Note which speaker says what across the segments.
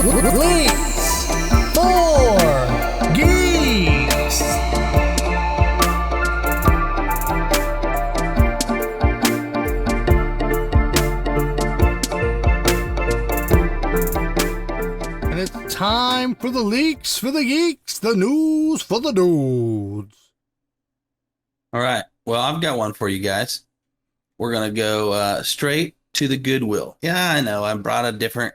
Speaker 1: Leaks for Geeks. And it's time for the leaks for the geeks, the news for the dudes.
Speaker 2: All right. Well, I've got one for you guys. We're going to go straight to the Goodwill. Yeah, I know. I brought a different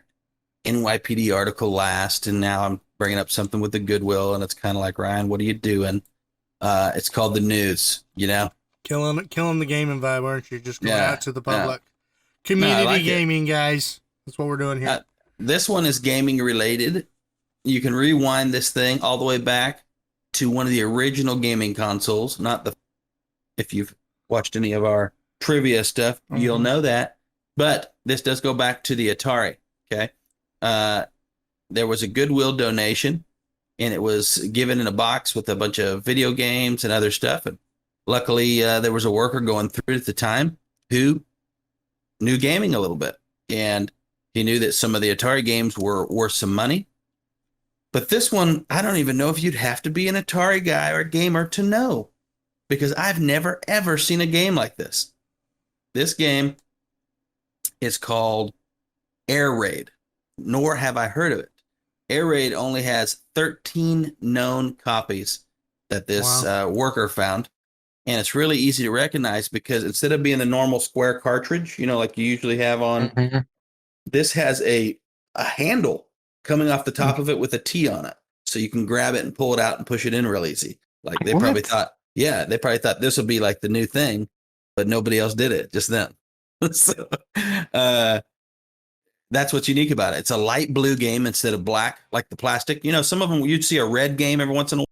Speaker 2: NYPD article last, and now I'm bringing up something with the Goodwill, and it's kind of like, Ryan, what are you doing? It's called the news, you know?
Speaker 1: Killing the gaming vibe, aren't you? Just going out to the public.
Speaker 2: Yeah.
Speaker 1: Community
Speaker 2: like
Speaker 1: gaming, guys. That's what we're doing here.
Speaker 2: This one is gaming related. You can rewind this thing all the way back to one of the original gaming consoles, not the, if you've watched any of our trivia stuff, you'll know that. But this does go back to the Atari, okay? There was a Goodwill donation, and it was given in a box with a bunch of video games and other stuff. And luckily, there was a worker going through it at the time who knew gaming a little bit. And he knew that some of the Atari games were worth some money. But this one, I don't even know if you'd have to be an Atari guy or a gamer to know, because I've never, ever seen a game like this. This game is called Air Raid, nor have I heard of it. Air Raid only has 13 known copies that this worker found. And it's really easy to recognize because instead of being the normal square cartridge, you know, like you usually have on, this has a handle coming off the top of it with a T on it. So you can grab it and pull it out and push it in real easy. Like they probably thought, this would be like the new thing, but nobody else did it, just them. So that's what's unique about it. It's a light blue game instead of black, like the plastic. You know, some of them you'd see a red game every once in a while.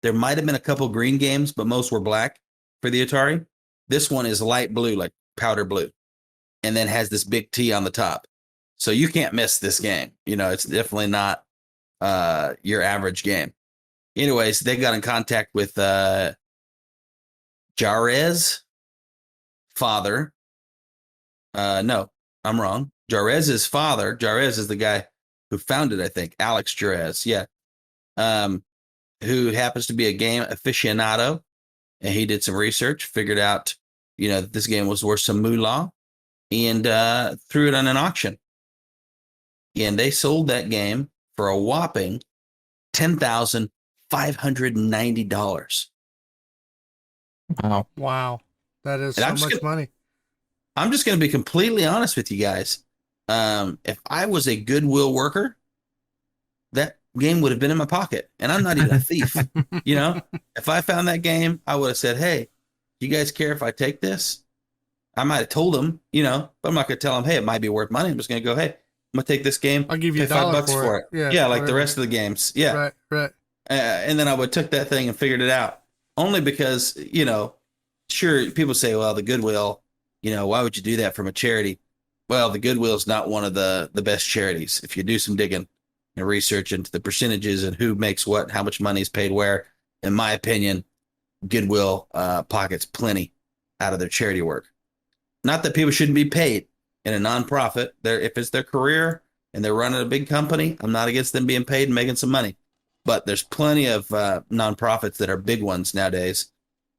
Speaker 2: There might have been a couple green games, but most were black for the Atari. This one is light blue, like powder blue, and then has this big T on the top. So you can't miss this game. You know, it's definitely not your average game. Anyways, they got in contact with Jarez's father. No, I'm wrong. Jarez's father. Jarez is the guy who founded, I think, Alex Jarez. Yeah. Who happens to be a game aficionado. And he did some research, figured out, you know, that this game was worth some moolah, and threw it on an auction. And they sold that game for a whopping $10,590.
Speaker 1: Wow. That is so much money.
Speaker 2: I'm just going to be completely honest with you guys. If I was a Goodwill worker, that game would have been in my pocket, and I'm not even a thief. You know, if I found that game, I would have said, hey, you guys care if I take this? I might have told them, you know, but I'm not going to tell them, hey, it might be worth money. I'm just going to go, hey, I'm going to take this game.
Speaker 1: I'll give you
Speaker 2: $5 for it. Yeah, like the rest of the games. Yeah.
Speaker 1: Right.
Speaker 2: And then I would took that thing and figured it out. Only because, you know, sure, people say, well, the Goodwill, you know, why would you do that from a charity? Well, the Goodwill is not one of the best charities. If you do some digging and research into the percentages and who makes what, how much money is paid where, in my opinion, Goodwill pockets plenty out of their charity work. Not that people shouldn't be paid in a nonprofit. If it's their career and they're running a big company, I'm not against them being paid and making some money. But there's plenty of nonprofits that are big ones nowadays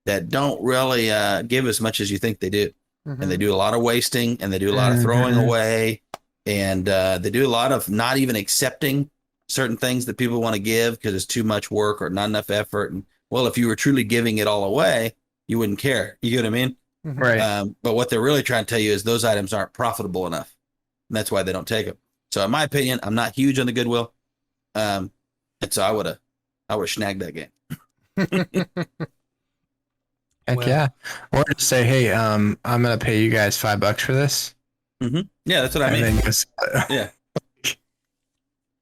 Speaker 2: that don't really give as much as you think they do. And they do a lot of wasting, and they do a lot of throwing away, and they do a lot of not even accepting certain things that people want to give because it's too much work or not enough effort. And well, if you were truly giving it all away, you wouldn't care. You get what I mean?
Speaker 1: Right.
Speaker 2: But what they're really trying to tell you is those items aren't profitable enough. And that's why they don't take them. So in my opinion, I'm not huge on the Goodwill. And so I would have snagged that game.
Speaker 3: Heck yeah. Or just say, hey, I'm going to pay you guys $5 for this.
Speaker 2: Yeah, that's what I mean. Yeah.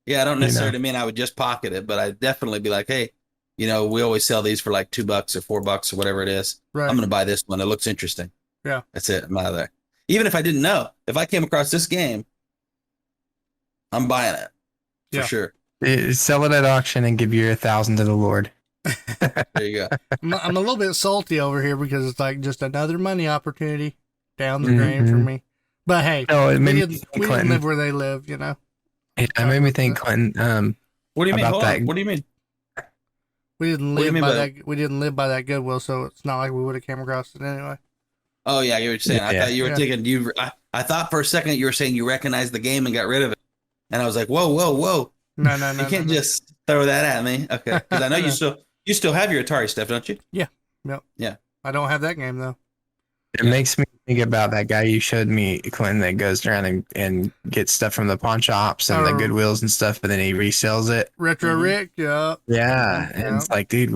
Speaker 2: Yeah, I don't necessarily mean I would just pocket it, but I'd definitely be like, hey, you know, we always sell these for like $2 or $4 or whatever it is.
Speaker 1: Right.
Speaker 2: I'm going to buy this one. It looks interesting.
Speaker 1: Yeah.
Speaker 2: That's it. I'm out of there. Even if I didn't know, if I came across this game, I'm buying it for sure.
Speaker 3: Sell it at auction and give your 1,000 to the Lord.
Speaker 2: There you go.
Speaker 1: I'm a little bit salty over here because it's like just another money opportunity down the drain for me. But hey, we didn't live where they live, you know.
Speaker 3: It made me think, Clinton.
Speaker 2: What do you mean?
Speaker 3: About
Speaker 2: Hold
Speaker 3: that.
Speaker 2: on. What do you mean?
Speaker 1: We didn't
Speaker 2: What do you
Speaker 1: live
Speaker 2: mean
Speaker 1: by
Speaker 2: by
Speaker 1: that. We didn't live by that Goodwill, so it's not like we would have came across it anyway.
Speaker 2: Oh yeah, you were saying. I
Speaker 3: Yeah.
Speaker 2: thought you were thinking. I thought for a second you were saying you recognized the game and got rid of it, and I was like, whoa, whoa, whoa!
Speaker 1: No,
Speaker 2: You can't just throw that at me, okay? Because I know
Speaker 1: No.
Speaker 2: you still have your Atari stuff, don't you?
Speaker 1: Yeah. Yep.
Speaker 2: Yeah.
Speaker 1: I don't have that game though.
Speaker 3: It makes me think about that guy you showed me, Clinton, that goes around and gets stuff from the pawn shops and the
Speaker 1: Oh.
Speaker 3: Goodwills and stuff, and then he resells it.
Speaker 1: Retro
Speaker 2: Mhm.
Speaker 1: Rick. Yeah.
Speaker 3: Yeah, and it's like, dude,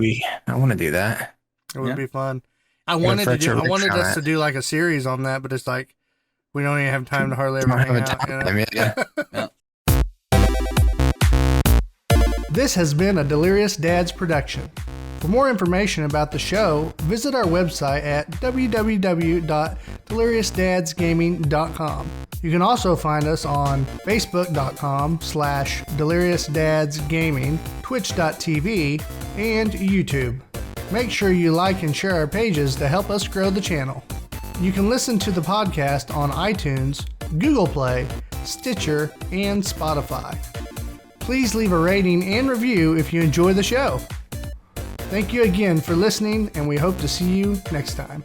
Speaker 3: I want to do that.
Speaker 1: It would
Speaker 2: Yeah.
Speaker 1: be fun. I wanted
Speaker 3: Retro Rick on
Speaker 1: us
Speaker 3: it.
Speaker 1: to do like a series on that, but it's like we don't even have time to hardly ever
Speaker 3: Don't have
Speaker 1: hang
Speaker 3: a
Speaker 1: out.
Speaker 3: time,
Speaker 1: You know?
Speaker 3: yeah.
Speaker 1: This has been a Delirious Dads production. For more information about the show, visit our website at www.deliriousdadsgaming.com. You can also find us on facebook.com/deliriousdadsgaming, twitch.tv, and YouTube. Make sure you like and share our pages to help us grow the channel. You can listen to the podcast on iTunes, Google Play, Stitcher, and Spotify. Please leave a rating and review if you enjoy the show. Thank you again for listening, and we hope to see you next time.